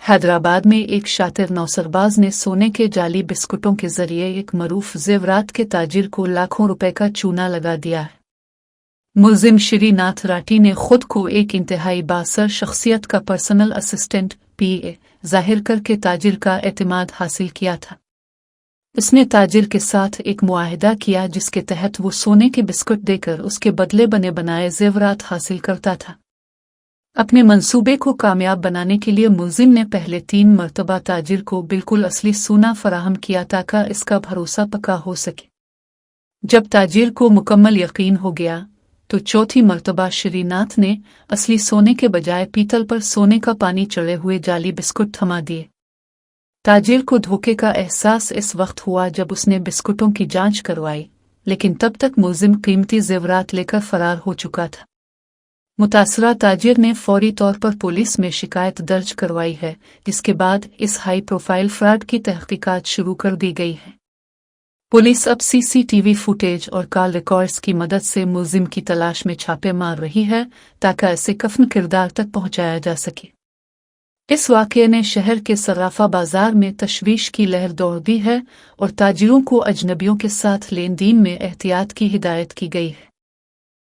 हैदराबाद में एक शातिर नौसरबाज ने सोने के जाली बिस्कुटों के जरिए एक मरूफ जेवरात के ताजिर को लाखों रुपए का चूना लगा दिया है। मुलजिम श्रीनाथ राठी ने खुद को एक इंतहाई बासर शख्सियत का पर्सनल असिस्टेंट PA जाहिर करके ताजिर का एतमाद हासिल किया था। उसने ताजिर के साथ एक मुआहिदा किया जिसके तहत वो सोने के बिस्कुट देकर उसके बदले बने बनाए जेवरात हासिल करता था। अपने मंसूबे को कामयाब बनाने के लिए मुलजिम ने पहले 3 मरतबा ताजिर को बिल्कुल असली सोना फराहम किया ताकि इसका भरोसा पक्का हो सके। जब ताजिर को मुकम्मल यकीन हो गया तो चौथी मरतबा श्रीनाथ ने असली सोने के बजाय पीतल पर सोने का पानी चढ़े हुए जाली बिस्कुट थमा दिए। ताजिर को धोखे का एहसास इस वक्त हुआ जब उसने बिस्कुटों की जांच करवाई, लेकिन तब तक मुलजिम कीमती जेवरात लेकर फरार हो चुका था। मुतासरा ताजिर ने फौरी तौर पर पुलिस में शिकायत दर्ज करवाई है, जिसके बाद इस हाई प्रोफाइल फ्रॉड की तहकीकात शुरू कर दी गई है। पुलिस अब CCTV फुटेज और कॉल रिकॉर्ड्स की मदद से मुलजिम की तलाश में छापे मार रही है ताकि इसे कफन किरदार तक पहुंचाया जा सके। इस वाक़ये ने शहर के सर्राफा बाजार में तशवीश की लहर दौड़ दी है और ताजिरों को अजनबियों के साथ लेन देन में एहतियात की हिदायत की गई है।